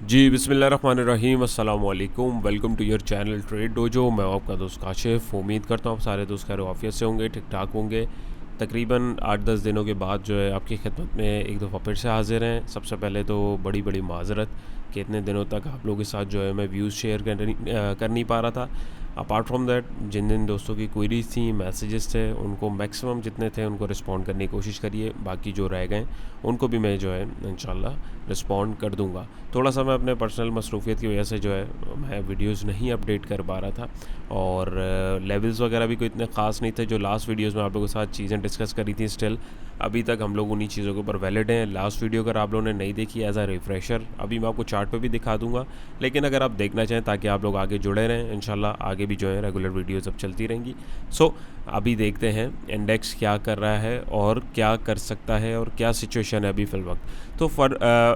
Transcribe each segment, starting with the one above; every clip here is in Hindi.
जी बिस्मिल्लाहिर्रहमानिर्रहीम अस्सलाम वालेकुम। Welcome to your channel Trade Dojo. मैं हूं आपका दोस्त काशिफ। उम्मीद करता हूं आप सारे दोस्त खैर आफियत से होंगे, ठीक ठाक होंगे। तकरीबन 8-10 दिनों के बाद जो है आपकी खिदमत में एक दफ़ा फिर से हाज़िर हैं। सबसे पहले तो बड़ी बड़ी माज़रत कि इतने दिनों तक आप लोगों के साथ जो है मैं व्यूज़ शेयर कर नहीं पा रहा था। अपार्ट फ्रॉम दैट जिन जिन दोस्तों की क्वेरीज थी, मैसेजेस थे, उनको मैक्सिमम जितने थे उनको रिस्पॉन्ड करने की कोशिश करिए। बाकी जो रह गए उनको भी मैं जो है इंशाल्लाह रिस्पॉन्ड कर दूंगा। थोड़ा सा मैं अपने पर्सनल मसरूफियत की वजह से जो है मैं वीडियोस नहीं अपडेट कर पा रहा था, और लेवल्स वगैरह भी कोई इतने ख़ास नहीं थे। जो लास्ट वीडियोस में आप लोगों के साथ चीज़ें डिस्कस करी थी, स्टिल अभी तक हम लोग उन्हीं चीज़ों के ऊपर वैलिड हैं। लास्ट वीडियो अगर आप लोगों ने नहीं देखी, एज अ रिफ्रेशर अभी मैं आपको चार्ट पे भी दिखा दूंगा, लेकिन अगर आप देखना चाहें ताकि आप लोग आगे जुड़े रहें, इंशाल्लाह आगे भी जो है रेगुलर वीडियोज़ अब चलती रहेंगी। सो अभी देखते हैं इंडेक्स क्या कर रहा है और क्या कर सकता है और क्या सिचुएशन है अभी फ़िल वक्त। तो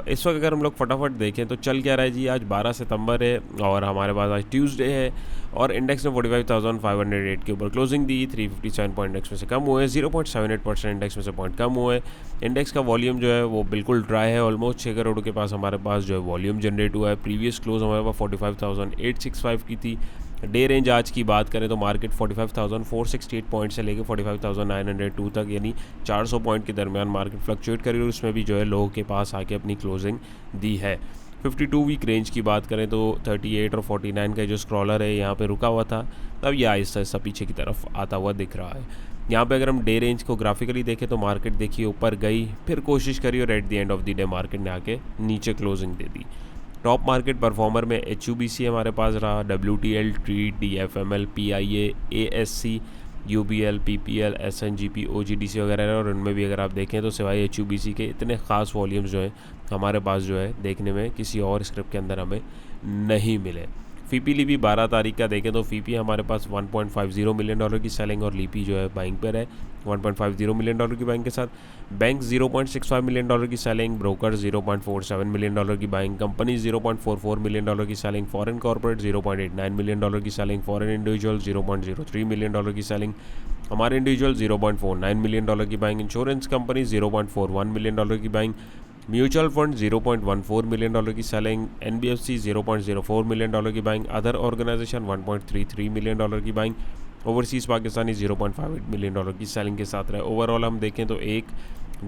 इस वक्त अगर हम लोग फटाफट देखें तो चल क्या रहा है जी। आज 12 सितंबर है और हमारे पास आज ट्यूसडे है, और इंडेक्स ने 45,508 के ऊपर क्लोजिंग दी। 357 पॉइंट इंडेक्स में से कम हुए, 0.78% इंडेक्स में से पॉइंट कम हुए। इंडेक्स का वॉल्यूम जो है वो बिल्कुल ड्राई है। ऑलमोस्ट 6 करोड़ के पास हमारे पास जो है वॉल्यूम जनरेट हुआ है। प्रीवियस क्लोज हमारे पास 45,865 की थी। डे रेंज आज की बात करें तो मार्केट 45,468 पॉइंट से लेकर 45,902 तक, यानी 400 पॉइंट के दरमियान मार्केट फ्लक्चुएट करी, और उसमें भी जो है लोगों के पास आके अपनी क्लोजिंग दी है। 52 वीक रेंज की बात करें तो 38 और 49 का जो स्क्रॉलर है यहाँ पे रुका हुआ था, तब ये आहिस्ता आहिस्ता पीछे की तरफ आता हुआ दिख रहा है। यहाँ पे अगर हम डे रेंज को ग्राफिकली देखें तो मार्केट देखिए ऊपर गई, फिर कोशिश करी, और at the end of the day market ने आके नीचे क्लोजिंग दे दी। टॉप मार्केट परफॉर्मर में HUBC हमारे पास रहा, WTL, treat, DFML, PIA, ASC, UBL, PPL, SNGP, OGDC वगैरह, और उनमें भी अगर आप देखें तो सिवाय HUBC के इतने ख़ास वॉल्यूम्स जो हैं हमारे पास जो है देखने में किसी और स्क्रिप्ट के अंदर हमें नहीं मिले। फ़ीपी लीपी 12 तारीख का देखें तो फ़ीपी हमारे पास $1.50 मिलियन की सेलिंग, और लीपी जो है बाइंग पर है $1.50 मिलियन की बाइंग के साथ। बैंक $0.65 मिलियन की सेलिंग, ब्रोकर $0.47 मिलियन की बाइंग, कंपनी $0.44 मिलियन की सेलिंग, फॉरेन कॉर्पोरेट $0.89 मिलियन की सेलिंग, फॉरेन इंडिविजुअल $0.03 मिलियन की सेलिंग, हमारे इंडिविजुअल $0.49 मिलियन की बाइंग, इंश्योरेंस कंपनी $0.41 मिलियन की बाइंग, म्यूचुअल फंड $0.14 मिलियन की सेलिंग, NBFC $0.04 मिलियन की बाइंग, अदर ऑर्गेनाइजेशन $1.33 मिलियन की बाइंग, ओवरसीज़ पाकिस्तानी $0.58 मिलियन की सेलिंग के साथ रहे। ओवरऑल हम देखें तो 1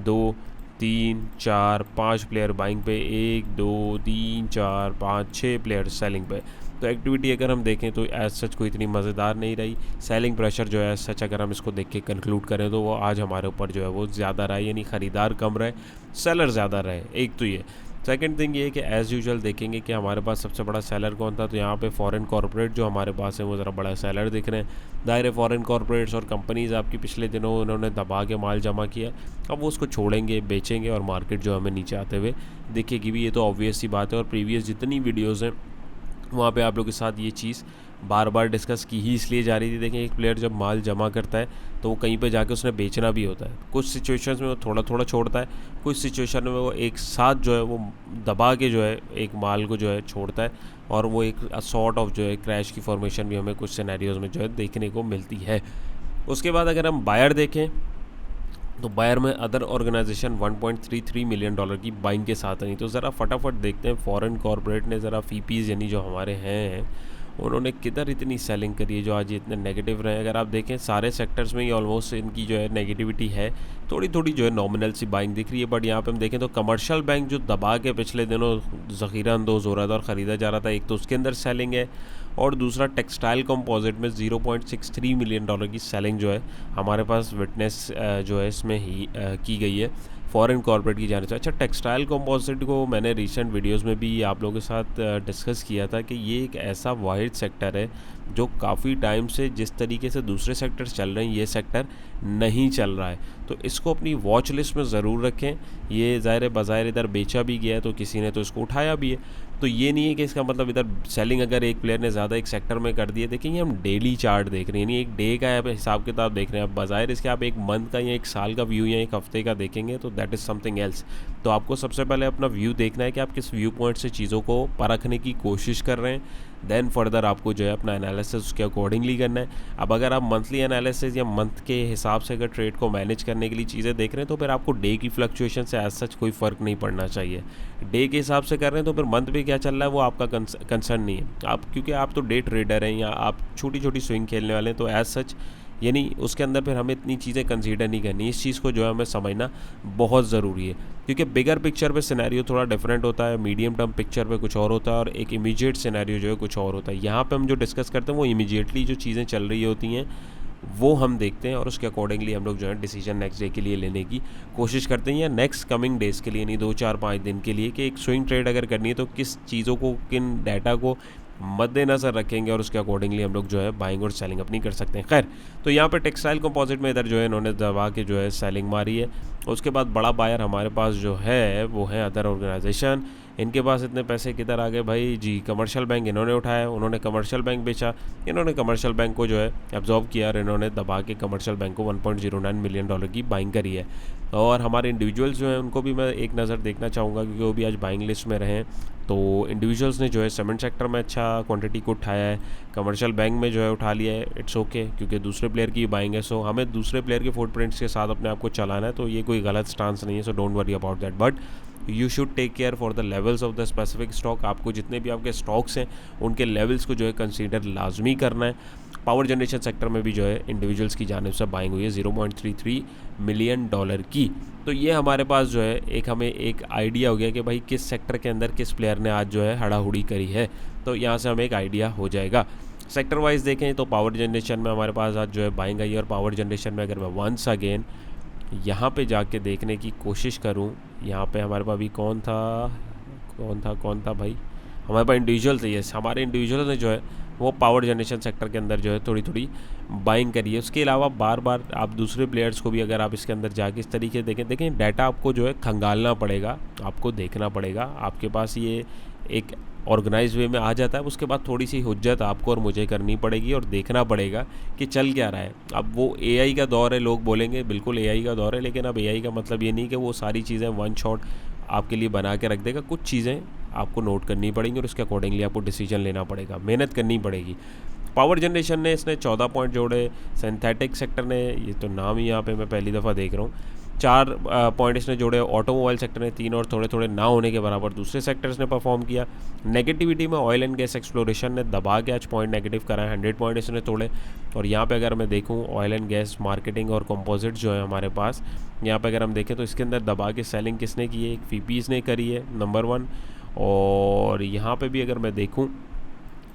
2 3 4 5 प्लेयर बाइंग पे, 1 2 3 4 5 6 प्लेयर सेलिंग पे। तो एक्टिविटी अगर हम देखें तो एज सच कोई इतनी मज़ेदार नहीं रही। सेलिंग प्रेशर जो है एज सच अगर हम इसको देख के कंक्लूड करें तो वो आज हमारे ऊपर जो है वो ज़्यादा रहा, यानी ख़रीदार कम रहे, सेलर ज़्यादा रहे। एक तो ये। सेकंड थिंग ये है कि एज़ यूजुअल देखेंगे कि हमारे पास सबसे बड़ा सेलर कौन था, तो यहाँ पे फॉरेन कॉर्पोरेट जो हमारे पास है वो ज़रा बड़ा सेलर दिख रहे हैं। दायरे फॉरेन कॉर्पोरेट्स और कंपनीज़ आपकी पिछले दिनों उन्होंने दबा के माल जमा किया, अब वो उसको छोड़ेंगे, बेचेंगे, और मार्केट जो हमें नीचे आते हुए दिखेगी भी। ये तो ऑब्वियस सी बात है, और प्रीवियस जितनी वीडियोज़ हैं वहाँ पे आप लोगों के साथ ये चीज़ बार बार डिस्कस की ही इसलिए जा रही थी। देखें, एक प्लेयर जब माल जमा करता है तो वो कहीं पे जाके उसने बेचना भी होता है। कुछ सिचुएशंस में वो थोड़ा थोड़ा छोड़ता है, कुछ सिचुएशन में वो एक साथ जो है वो दबा के जो है एक माल को जो है छोड़ता है, और वो एक सॉर्ट ऑफ जो है क्रैश की फॉर्मेशन भी हमें कुछ सिनेरियोज़ में जो है देखने को मिलती है। उसके बाद अगर हम बायर देखें तो बायर में अदर ऑर्गेनाइजेशन $1.33 मिलियन की बाइंग के साथ नहीं। तो ज़रा फटाफट देखते हैं फॉरेन कॉर्पोरेट ने ज़रा फीपीज़ यानी जो हमारे हैं उन्होंने किधर इतनी सेलिंग करी है जो आज ये इतने नेगेटिव रहे। अगर आप देखें सारे सेक्टर्स में ही ऑलमोस्ट इनकी जो है नेगेटिविटी है, थोड़ी थोड़ी जो है नॉमिनल सी बाइंग दिख रही है। बट यहाँ पे हम देखें तो कमर्शियल बैंक जो दबा के पिछले दिनों ज़ख़ीरा अंदोज़ हो रहा था और ख़रीदा जा रहा था, एक तो उसके अंदर सेलिंग है, और दूसरा टेक्सटाइल कंपोजिट में $0.63 मिलियन की सेलिंग जो है हमारे पास विटनेस जो है इसमें ही की गई है फॉरेन कॉर्पोरेट की जाने से। अच्छा, टेक्सटाइल कंपोजिट को मैंने रिसेंट वीडियोस में भी आप लोगों के साथ डिस्कस किया था कि ये एक ऐसा वाहिद सेक्टर है जो काफ़ी टाइम से जिस तरीके से दूसरे सेक्टर्स चल रहे हैं ये सेक्टर नहीं चल रहा है। तो इसको अपनी वॉच लिस्ट में ज़रूर रखें। ये ज़ाहिर बाज़ाहिर इधर बेचा भी गया है तो किसी ने तो इसको उठाया भी है, तो ये नहीं है कि इसका मतलब इधर सेलिंग अगर एक प्लेयर ने ज़्यादा एक सेक्टर में कर दी है। देखिए, हम डेली चार्ट देख रहे हैं, यानी एक डे का हिसाब किताब देख रहे हैं। अब बाज़ाहिर इसके आप एक मंथ का या एक साल का व्यू या एक हफ्ते का देखेंगे तो दैट इज़ समथिंग एल्स। तो आपको सबसे पहले अपना व्यू देखना है कि आप किस व्यू पॉइंट से चीज़ों को परखने की कोशिश कर रहे हैं। देन फर्दर आपको जो है अपना एनालिसिस उसके अकॉर्डिंगली करना है। अब अगर आप मंथली एनालिसिस या मंथ के हिसाब से अगर ट्रेड को मैनेज करने के लिए चीज़ें देख रहे हैं तो फिर आपको डे की फ्लक्चुएशन से एज सच कोई फ़र्क नहीं पड़ना चाहिए। डे के हिसाब से कर रहे हैं तो फिर मंथ में क्या चल रहा है वो आपका कंसर्न नहीं है आप, क्योंकि आप तो डे ट्रेडर हैं या आप छोटी छोटी स्विंग खेलने वाले हैं, तो एज सच यानी उसके अंदर फिर हमें इतनी चीज़ें कंसीडर नहीं करनी। इस चीज़ को जो है हमें समझना बहुत ज़रूरी है, क्योंकि बिगर पिक्चर पे सिनेरियो थोड़ा डिफरेंट होता है, मीडियम टर्म पिक्चर पे कुछ और होता है और एक इमीडिएट सिनेरियो जो है कुछ और होता है। यहाँ पे हम जो डिस्कस करते हैं वो इमीडिएटली जो चीज़ें चल रही होती हैं वो हम देखते हैं और उसके अकॉर्डिंगली हम लोग जो है डिसीजन नेक्स्ट डे के लिए लेने की कोशिश करते हैं या नेक्स्ट कमिंग डेज़ के लिए, नहीं 2-4-5 दिन के लिए, कि एक स्विंग ट्रेड अगर करनी है तो किस चीज़ों को, किन डाटा को मद्देनज़र रखेंगे और उसके अकॉर्डिंगली हम लोग जो है बाइंग और सेलिंग अपनी कर सकते हैं। खैर, तो यहाँ पे टेक्सटाइल कंपोजिट में इधर जो है इन्होंने दबा के जो है सेलिंग मारी है। उसके बाद बड़ा बायर हमारे पास जो है वो है अदर ऑर्गेनाइजेशन। इनके पास इतने पैसे किधर आ गए भाई जी, कमर्शियल बैंक इन्होंने उठाया, उन्होंने कमर्शियल बैंक बेचा, इन्होंने कमर्शियल बैंक को जो है एब्जॉर्ब किया और इन्होंने दबा के कमर्शियल बैंक को $1.09 मिलियन की बाइंग करी है। और हमारे इंडिविजुअल्स जो हैं उनको भी मैं एक नज़र देखना चाहूँगा, क्योंकि वो भी आज बाइंग लिस्ट में रहे। तो इंडिविजुअल्स ने जो है सीमेंट सेक्टर में अच्छा क्वांटिटी को उठाया है, कमर्शियल बैंक में जो है उठा लिया है, इट्स ओके, क्योंकि दूसरे प्लेयर की बाइंग है। सो हमें दूसरे प्लेयर के फुटप्रिंट्स के साथ अपने आप को चलाना है, तो ये कोई गलत स्टांस नहीं है। So don't worry about that, but you should take care for the levels of the specific stock. आपको जितने भी आपके स्टॉक्स हैं उनके लेवल्स को जो है कंसीडर लाजमी करना है। पावर जनरेशन सेक्टर में भी जो है इंडिविजुअल्स की जानिब से बाइंग हुई है $0.33 मिलियन की। तो ये हमारे पास जो है हमें एक आइडिया हो गया कि भाई किस सेक्टर के अंदर किस प्लेयर ने आज जो है हड़ाहुड़ी करी है, तो यहाँ से हमें एक आइडिया हो जाएगा। सेक्टर वाइज देखें तो पावर जनरेशन में हमारे पास आज जो है बाइंग आई है, और पावर जनरेशन में अगर मैं वंस अगेन यहाँ पे जाके देखने की कोशिश करूँ, यहाँ पे हमारे पास अभी कौन था भाई, हमारे पास इंडिविजुअल थे। यस, हमारे इंडिविजुअल ने जो है वो पावर जनरेशन सेक्टर के अंदर जो है थोड़ी थोड़ी बाइंग करी है। उसके अलावा बार बार आप दूसरे प्लेयर्स को भी अगर आप इसके अंदर जाके इस तरीके से देखें डाटा आपको जो है खंगालना पड़ेगा, आपको देखना पड़ेगा। आपके पास ये एक ऑर्गेनाइज वे में आ जाता है, उसके बाद थोड़ी सी हुज्जत आपको और मुझे करनी पड़ेगी और देखना पड़ेगा कि चल क्या रहा है। अब वो एआई का दौर है, लोग बोलेंगे बिल्कुल एआई का दौर है, लेकिन अब एआई का मतलब ये नहीं कि वो सारी चीज़ें वन शॉट आपके लिए बना के रख देगा। कुछ चीज़ें आपको नोट करनी पड़ेंगी और उसके अकॉर्डिंगली आपको डिसीजन लेना पड़ेगा, मेहनत करनी पड़ेगी। पावर जनरेशन ने इसने 14 पॉइंट जोड़े, सिंथेटिक सेक्टर ने, ये तो नाम ही यहाँ पे मैं पहली दफ़ा देख रहा हूँ, 4 पॉइंट इसने जोड़े। ऑटोमोबाइल सेक्टर ने 3 और थोड़े थोड़े ना होने के बराबर दूसरे सेक्टर्स ने परफॉर्म किया। नेगेटिविटी में ऑयल एंड गैस एक्सप्लोरेशन ने दबा के आज पॉइंट नेगेटिव करा है, 100 पॉइंट इसने तोड़े। और यहाँ पे अगर मैं देखूँ ऑयल एंड गैस मार्केटिंग और कंपोजिट जो है हमारे पास, यहाँ पे अगर हम देखें तो इसके अंदर दबा के सेलिंग किसने की है, एक फीपीज़ ने करी है नंबर 1। और यहाँ पे भी अगर मैं देखूँ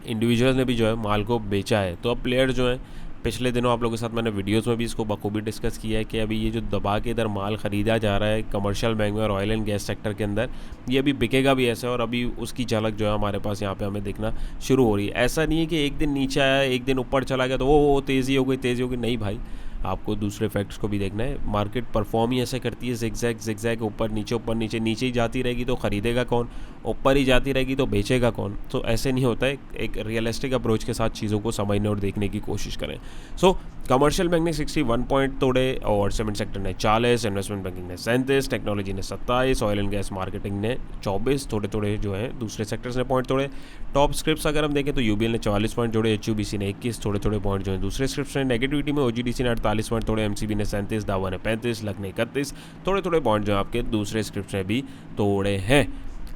इंडिविजुअल ने भी जो है माल को बेचा है। तो अब प्लेयर जो है, पिछले दिनों आप लोगों के साथ मैंने वीडियोस में भी इसको बखूबी डिस्कस किया है कि अभी ये जो दबा के इधर माल ख़रीदा जा रहा है कमर्शियल बैंक में और ऑयल एंड गैस सेक्टर के अंदर, ये अभी बिकेगा भी ऐसे, और अभी उसकी झलक जो है हमारे पास यहाँ पे हमें देखना शुरू हो रही है। ऐसा नहीं है कि एक दिन नीचे आया एक दिन ऊपर चला गया तो वो तेज़ी हो गई, नहीं भाई, आपको दूसरे फैक्ट्स को भी देखना है। मार्केट परफॉर्म ही ऐसे करती है, जिगजैग ऊपर नीचे ही जाती रहेगी तो ख़रीदेगा कौन, ऊपर ही जाती रहेगी तो बेचेगा कौन। तो ऐसे नहीं होता है, एक रियलिस्टिक अप्रोच के साथ चीज़ों को समझने और देखने की कोशिश करें। सो कमर्शियल बैंक ने 61 पॉइंट तोड़े और सीमेंट सेक्टर ने 40, इन्वेस्टमेंट बैंकिंग ने 37, टेक्नोलॉजी ने 27, ऑयल एंड गैस मार्केटिंग ने 24, थोड़े जो हैं दूसरे सेक्टर्स ने पॉइंट तोड़े। टॉप स्क्रिप्ट्स अगर हम देखें तो यूबीएल ने 44 पॉइंट जोड़े, एचयूबीसी ने 21, थोड़े पॉइंट जो हैं दूसरे स्क्रिप्ट्स ने। नेगेटिविटी में ओजीडीसी ने 48 पॉइंट तोड़े, एमसीबी ने 37, दावा ने 35, लक ने 31, थोड़े पॉइंट जो आपके दूसरे स्क्रिप्ट्स ने भी तोड़े हैं।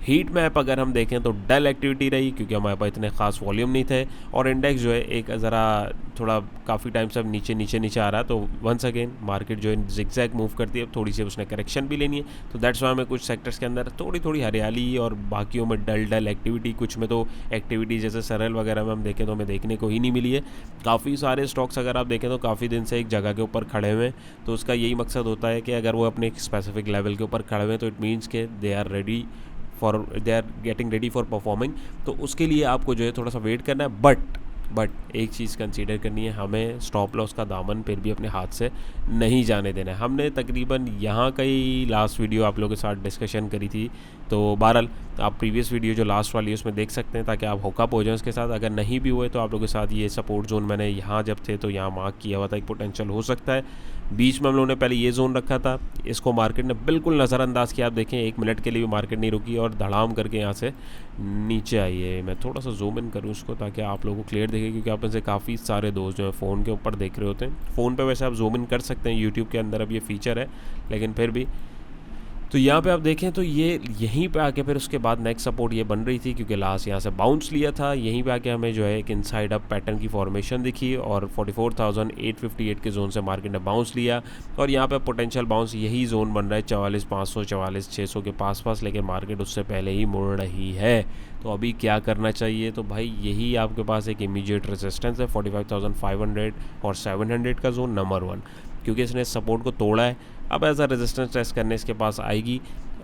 हीट मैप अगर हम देखें तो डल एक्टिविटी रही, क्योंकि हमारे पास इतने खास वॉल्यूम नहीं थे, और इंडेक्स जो है एक ज़रा थोड़ा काफ़ी टाइम से अब नीचे आ रहा है। तो वंस अगेन मार्केट जो है जिगजैग मूव करती है, थोड़ी सी उसने करेक्शन भी लेनी है। तो दैट्स वाई हमें कुछ सेक्टर्स के अंदर थोड़ी हरियाली और बाकियों में डल एक्टिविटी, कुछ में तो एक्टिविटी जैसे सरल वगैरह में हम देखें तो हमें देखने को ही नहीं मिली है। काफ़ी सारे स्टॉक्स अगर आप देखें तो काफ़ी दिन से एक जगह के ऊपर खड़े हुए हैं, तो उसका यही मकसद होता है कि अगर वो अपने एक स्पेसिफिक लेवल के ऊपर खड़े हुए हैं तो इट मीन्स के they are getting ready for performing. तो उसके लिए आपको जो है थोड़ा सा वेट करना है। बट बट एक चीज़ कंसीडर करनी है, हमें स्टॉप लॉस का दामन फिर भी अपने हाथ से नहीं जाने देना है। हमने तकरीबन यहाँ का ही लास्ट वीडियो आप लोगों के साथ डिस्कशन करी थी, तो बहरहाल आप प्रीवियस वीडियो जो लास्ट वाली है उसमें देख सकते हैं, ताकि आप हुकअप हो जाएं उसके साथ। अगर नहीं भी हुए तो आप लोगों के साथ ये सपोर्ट जोन मैंने यहाँ जब थे तो यहाँ मार्क किया हुआ था, एक पोटेंशियल हो सकता है। बीच में हम लोगों ने पहले ये जोन रखा था, इसको मार्केट ने बिल्कुल नज़रअंदाज किया। आप देखें 1 मिनट के लिए भी मार्केट नहीं रुकी और धड़ाम करके यहाँ से नीचे आई है। मैं थोड़ा सा जूम इन करूँ इसको ताकि आप लोगों को क्लियर दिखे, क्योंकि आप में से काफ़ी सारे दोस्त जो हैं फ़ोन के ऊपर देख रहे होते हैं। फ़ोन पे वैसे आप जूम इन कर सकते हैं, यूट्यूब के अंदर अब ये फ़ीचर है, लेकिन फिर भी तो यहाँ पे आप देखें तो ये यहीं पे आके फिर उसके बाद नेक्स्ट सपोर्ट ये बन रही थी, क्योंकि लास्ट यहाँ से बाउंस लिया था। यहीं पे आके हमें जो है एक इनसाइड अप पैटर्न की फॉर्मेशन दिखी और 44,858 के जोन से मार्केट ने बाउंस लिया और यहाँ पे पोटेंशियल बाउंस यही जोन बन रहा है 44,500 44,600 के पास, लेकिन मार्केट उससे पहले ही मुड़ रही है। तो अभी क्या करना चाहिए? तो भाई यही आपके पास एक इमीडिएट रेजिस्टेंस है 45,500 और 700 का जोन नंबर 1, क्योंकि इसने सपोर्ट को तोड़ा है। अब एज अ रेजिस्टेंस टेस्ट करने इसके पास आएगी।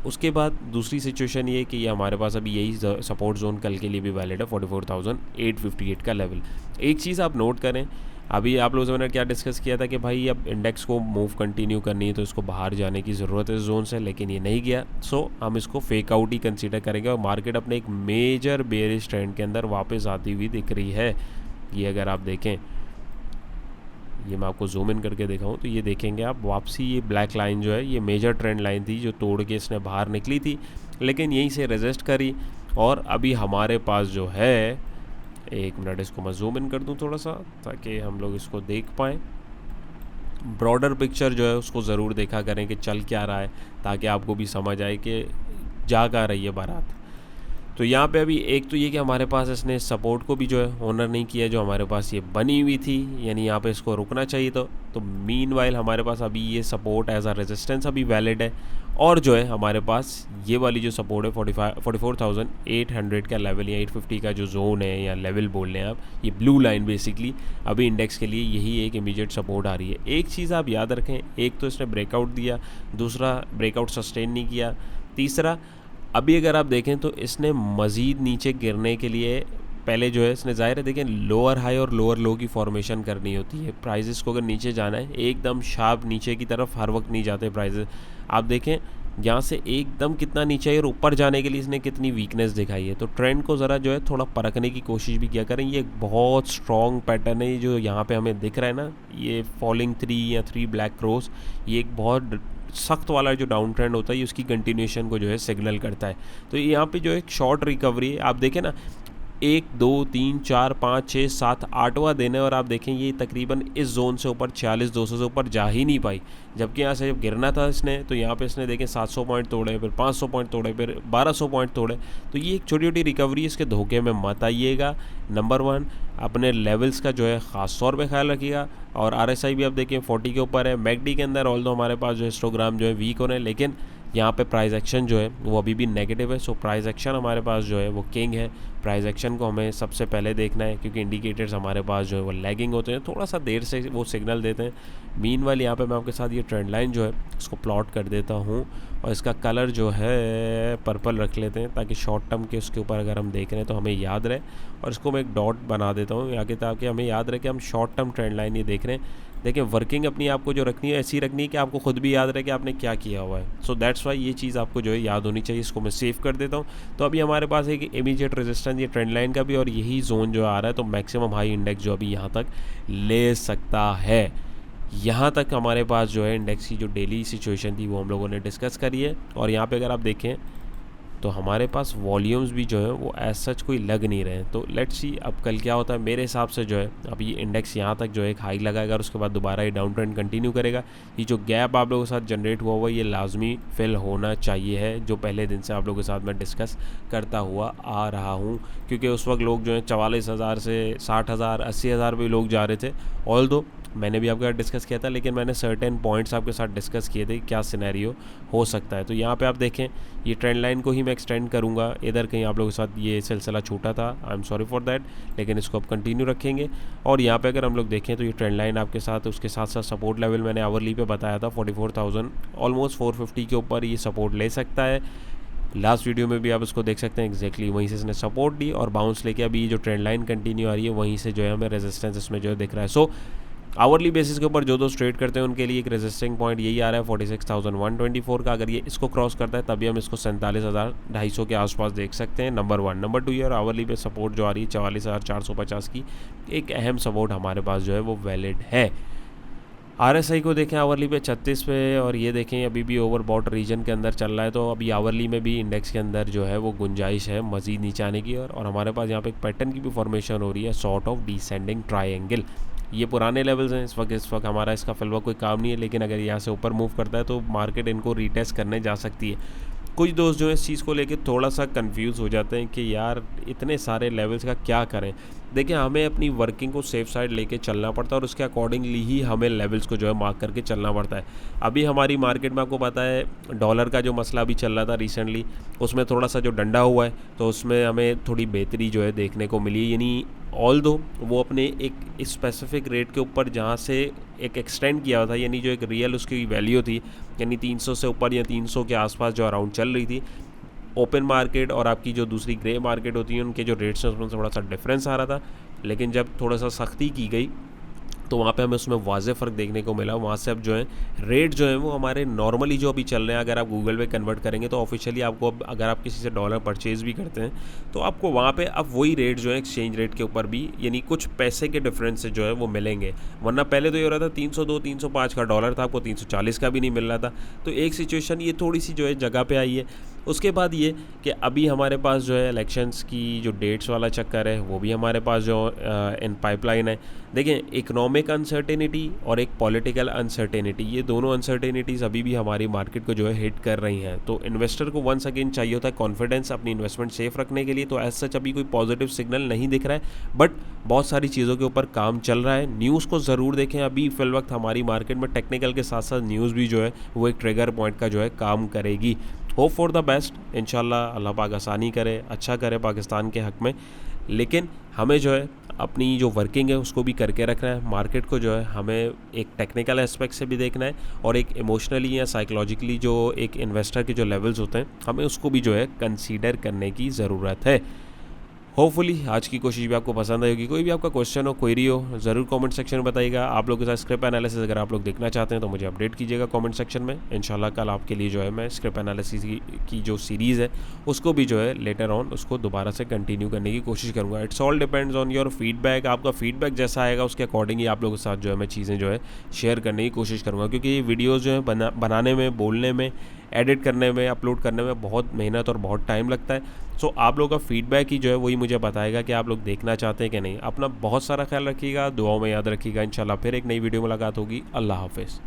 उसके बाद दूसरी सिचुएशन ये कि ये हमारे पास अभी यही सपोर्ट जोन कल के लिए भी वैलिड है 44,858 का लेवल। एक चीज़ आप नोट करें, अभी आप लोगों से मैंने क्या डिस्कस किया था कि भाई अब इंडेक्स को मूव कंटिन्यू करनी है तो इसको बाहर जाने की ज़रूरत है इस जोन से, लेकिन ये नहीं गया। सो हम इसको फेक आउट ही कंसीडर करेंगे और मार्केट अपने एक मेजर बेयरिश ट्रेंड के अंदर वापस आती हुई दिख रही है। ये अगर आप देखें, ये मैं आपको जूम इन करके दिखाऊं तो ये देखेंगे आप वापसी, ये ब्लैक लाइन जो है ये मेजर ट्रेंड लाइन थी जो तोड़ के इसने बाहर निकली थी, लेकिन यहीं से रेजिस्ट करी। और अभी हमारे पास जो है, एक मिनट इसको मैं जूम इन कर दूं थोड़ा सा ताकि हम लोग इसको देख पाएँ। ब्रॉडर पिक्चर जो है उसको ज़रूर देखा करें कि चल क्या रहा है, ताकि आपको भी समझ आए कि जा क्या रही है बारात। तो यहाँ पे अभी एक तो ये कि हमारे पास इसने सपोर्ट को भी जो है ऑनर नहीं किया जो हमारे पास ये बनी हुई थी, यानी यहाँ पे इसको रुकना चाहिए। तो मीनवाइल हमारे पास अभी ये सपोर्ट एज अ रेजिस्टेंस अभी वैलिड है और जो है हमारे पास ये वाली जो सपोर्ट है 44,800 का लेवल या 850 का जो जोन है या लेवल बोल रहे हैं आप, ये ब्लू लाइन बेसिकली अभी इंडेक्स के लिए यही एक इमीडिएट सपोर्ट आ रही है। एक चीज़ आप याद रखें, एक तो इसने ब्रेकआउट दिया, दूसरा ब्रेकआउट सस्टेन नहीं किया, तीसरा अभी अगर आप देखें तो इसने मज़ीद नीचे गिरने के लिए पहले जो है इसने ज़ाहिर है देखें लोअर हाई और लोअर लो की फॉर्मेशन करनी होती है। प्राइजेस को अगर नीचे जाना है एकदम शार्प नीचे की तरफ हर वक्त नहीं जाते प्राइजेस। आप देखें यहाँ से एकदम कितना नीचे है और ऊपर जाने के लिए इसने कितनी वीकनेस दिखाई है। तो ट्रेंड को ज़रा जो है थोड़ा परखने की कोशिश भी किया करें। ये एक बहुत स्ट्रॉन्ग पैटर्न है जो यहाँ पे हमें दिख रहा है ना, ये फॉलिंग 3 या 3 ब्लैक क्रॉस, ये एक बहुत सख्त वाला जो डाउन ट्रेंड होता है ये उसकी कंटिन्यूएशन को जो है सिग्नल करता है। तो यहाँ पे जो एक शॉर्ट रिकवरी है, आप देखें ना 1 2 3 4 5 6 7 8वां दिन है और आप देखें ये तकरीबन इस जोन से ऊपर 46,200 से ऊपर जा ही नहीं पाई, जबकि यहाँ से जब गिरना था इसने तो यहाँ पे इसने देखें 700 पॉइंट तोड़े, फिर 500 पॉइंट तोड़े, फिर 1200 पॉइंट तोड़े। तो ये एक छोटी छोटी रिकवरी, इसके धोखे में मत आइएगा। नंबर 1 अपने लेवल्स का जो है ख़ास तौर पे ख्याल रखिएगा। और RSI भी आप देखें 40 के ऊपर है। मैकडी के अंदर ऑल्दो हमारे पास जो हिस्टोग्राम जो है वीक हो रहे हैं, लेकिन यहाँ पे प्राइस एक्शन जो है वो अभी भी नेगेटिव है। सो प्राइस एक्शन हमारे पास जो है वो किंग है। प्राइस एक्शन को हमें सबसे पहले देखना है क्योंकि इंडिकेटर्स हमारे पास जो है वो लैगिंग होते हैं, थोड़ा सा देर से वो सिग्नल देते हैं। मीनवाइल यहाँ पे मैं आपके साथ ये ट्रेंड लाइन जो है उसको प्लॉट कर देता हूँ और इसका कलर जो है पर्पल रख लेते हैं ताकि शॉर्ट टर्म के उसके ऊपर अगर हम देख रहे हैं तो हमें याद रहे। और इसको मैं एक डॉट बना देता हूँ आगे ताकि हमें याद रहे कि हम शॉर्ट टर्म ट्रेंड लाइन ये देख रहे हैं। देखिए वर्किंग अपनी आपको जो रखनी है ऐसी रखनी है कि आपको खुद भी याद रहे कि आपने क्या किया हुआ है। सो दैट्स वाई ये चीज़ आपको जो है याद होनी चाहिए। इसको मैं सेव कर देता हूँ। तो अभी हमारे पास एक इमीडिएट रेजिस्टेंस ये ट्रेंड लाइन का भी और यही जोन जो आ रहा है, तो मैक्सिमम हाई इंडेक्स जो अभी यहाँ तक ले सकता है। यहाँ तक हमारे पास जो है इंडेक्स की जो डेली सिचुएशन थी वो हम लोगों ने डिस्कस करी है। और यहाँ पे अगर आप देखें तो हमारे पास वॉल्यूम्स भी जो है वो एज सच कोई लग नहीं रहे हैं। तो लेट्स सी अब कल क्या होता है। मेरे हिसाब से जो है अब ये इंडेक्स यहाँ तक जो है एक हाई लगाएगा और उसके बाद दोबारा ये डाउन ट्रेंड कंटिन्यू करेगा। ये जो गैप आप लोगों के साथ जनरेट हुआ हुआ ये लाजमी फिल होना चाहिए है, जो पहले दिन से आप लोगों के साथ मैं डिस्कस करता हुआ आ रहा हूँ। क्योंकि उस वक्त लोग जो है 44,000 से 60,000 80,000 भी लोग जा रहे थे। ऑल दो मैंने भी आपके साथ डिस्कस किया था, लेकिन मैंने सर्टेन पॉइंट्स आपके साथ डिस्कस किए थे क्या सिनेरियो हो सकता है। तो यहाँ पे आप देखें ये ट्रेंड लाइन को ही मैं एक्सटेंड करूँगा। इधर कहीं आप लोगों के साथ ये सिलसिला छूटा था, I am sorry for that, लेकिन इसको अब कंटिन्यू रखेंगे। और यहाँ पे अगर हम लोग देखें तो ये ट्रेंड लाइन आपके साथ उसके साथ साथ सपोर्ट लेवल मैंने आवरली पे बताया था 44,000 ऑलमोस्ट 450 के ऊपर ये सपोर्ट ले सकता है। लास्ट वीडियो में भी आप इसको देख सकते हैं, एग्जैक्टली वहीं से इसने सपोर्ट दी और बाउंस लेके अभी जो ट्रेंड लाइन कंटिन्यू आ रही है वहीं से जो है हमें रेजिस्टेंस इसमें जो है दिख रहा है। सो आवरली बेसिस के ऊपर जो दोस्त ट्रेड करते हैं उनके लिए एक रेजिस्टिंग पॉइंट यही आ रहा है 46,124 का। अगर ये इसको क्रॉस करता है तभी हम इसको 47,250 के आसपास देख सकते हैं, नंबर 1। नंबर 2, यार आवरली पे सपोर्ट जो आ रही है 44,450 की, एक अहम सपोर्ट हमारे पास जो है वो वैलिड है। RSI को देखें आवरली पे 36 पे, और ये देखें अभी भी ओवरबॉट रीजन के अंदर चल रहा है। तो अभी आवरली में भी इंडेक्स के अंदर जो है वो गुंजाइश है मज़ीद नीचे आने की, और हमारे पास यहाँ पे एक पैटर्न की भी फॉर्मेशन हो रही है, सॉर्ट ऑफ डिसेंडिंग ट्रायंगल। ये पुराने लेवल्स हैं, इस वक्त हमारा इसका फिलहाल कोई काम नहीं है, लेकिन अगर यहाँ से ऊपर मूव करता है तो मार्केट इनको रीटेस्ट करने जा सकती है। कुछ दोस्त जो है इस चीज़ को लेके थोड़ा सा कंफ्यूज हो जाते हैं कि यार इतने सारे लेवल्स का क्या करें। देखिए, हमें अपनी वर्किंग को सेफ साइड लेके चलना पड़ता है और उसके अकॉर्डिंगली ही हमें लेवल्स को जो है मार्क करके चलना पड़ता है। अभी हमारी मार्केट में आपको पता है डॉलर का जो मसला अभी चल रहा था रिसेंटली, उसमें थोड़ा सा जो डंडा हुआ है तो उसमें हमें थोड़ी बेहतरी जो है देखने को मिली। यानी ऑल दो वो अपने एक स्पेसिफिक रेट के ऊपर जहाँ से एक एक्सटेंड किया हुआ था, यानी जो एक रियल उसकी वैल्यू थी, यानी 300 से ऊपर या 300 के आसपास जो अराउंड चल रही थी, ओपन मार्केट और आपकी जो दूसरी ग्रे मार्केट होती है उनके जो रेट्स हैं उसमें थोड़ा सा डिफरेंस आ रहा था। लेकिन जब थोड़ा सा सख्ती की गई तो वहाँ पे हमें उसमें वाज़े फ़र्क देखने को मिला। वहाँ से अब जो है रेट जो है वो हमारे नॉर्मली जो अभी चल रहे हैं, अगर आप गूगल पे कन्वर्ट करेंगे तो ऑफिशियली आपको अब अगर आप किसी से डॉलर परचेज़ भी करते हैं तो आपको वहाँ पे अब वही रेट जो है एक्सचेंज रेट के ऊपर भी, यानी कुछ पैसे के डिफरेंस से जो है वो मिलेंगे। वरना पहले तो ये हो रहा था 302 305 का डॉलर था, आपको 340 का भी नहीं मिल रहा था। तो एक सिचुएशन ये थोड़ी सी जो है जगह पे आई है। उसके बाद ये कि अभी हमारे पास जो है इलेक्शंस की जो डेट्स वाला चक्कर है वो भी हमारे पास जो इन पाइपलाइन है। देखें, इकोनॉमिक अनसर्टेनिटी और एक पॉलिटिकल अनसर्टेनिटी, ये दोनों अनसर्टेनिटीज़ अभी भी हमारी मार्केट को जो है हिट कर रही हैं। तो इन्वेस्टर को वंस अगेन चाहिए होता है कॉन्फिडेंस अपनी इन्वेस्टमेंट सेफ रखने के लिए। तो एज सच अभी कोई पॉजिटिव सिग्नल नहीं दिख रहा है, बट बहुत सारी चीज़ों के ऊपर काम चल रहा है। न्यूज़ को ज़रूर देखें, अभी फिल वक्त हमारी मार्केट में टेक्निकल के साथ साथ न्यूज़ भी जो है वो एक ट्रिगर पॉइंट का जो है काम करेगी। होप फॉर द बेस्ट, इंशाल्लाह अल्लाह पाक आसानी करे, अच्छा करे पाकिस्तान के हक़ में। लेकिन हमें जो है अपनी जो वर्किंग है उसको भी करके रखना है। मार्केट को जो है हमें एक टेक्निकल एस्पेक्ट से भी देखना है और एक इमोशनली या साइकोलॉजिकली जो एक इन्वेस्टर के जो लेवल्स होते हैं हमें उसको भी जो है कंसीडर करने की ज़रूरत है। होपफुली आज की कोशिश भी आपको पसंद आई होगी। कोई भी आपका क्वेश्चन हो, क्वेरी हो, ज़रूर कमेंट सेक्शन में बताइएगा। आप लोगों के साथ स्क्रिप्ट एनालिसिस अगर आप लोग देखना चाहते हैं तो मुझे अपडेट कीजिएगा कमेंट सेक्शन में। इंशाल्लाह कल आपके लिए जो है मैं स्क्रिप्ट एनालिसिस की जो सीरीज़ है उसको भी जो है लेटर ऑन उसको दोबारा से कंटिन्यू करने की कोशिश करूँगा। It's all depends on your feedback. आपका फीडबैक जैसा आएगा उसके अकॉर्डिंग ही आप लोगों के साथ जो है मैं चीज़ें जो है शेयर करने की कोशिश करूँगा, क्योंकि ये वीडियोज़ जो है बनाने में, बोलने में, एडिट करने में, अपलोड करने में बहुत मेहनत और बहुत टाइम लगता है। सो आप लोगों का फीडबैक ही जो है वही मुझे बताएगा कि आप लोग देखना चाहते हैं कि नहीं। अपना बहुत सारा ख्याल रखिएगा, दुआओं में याद रखिएगा। इंशाल्लाह फिर एक नई वीडियो मुलाकात होगी। अल्लाह हाफिज़।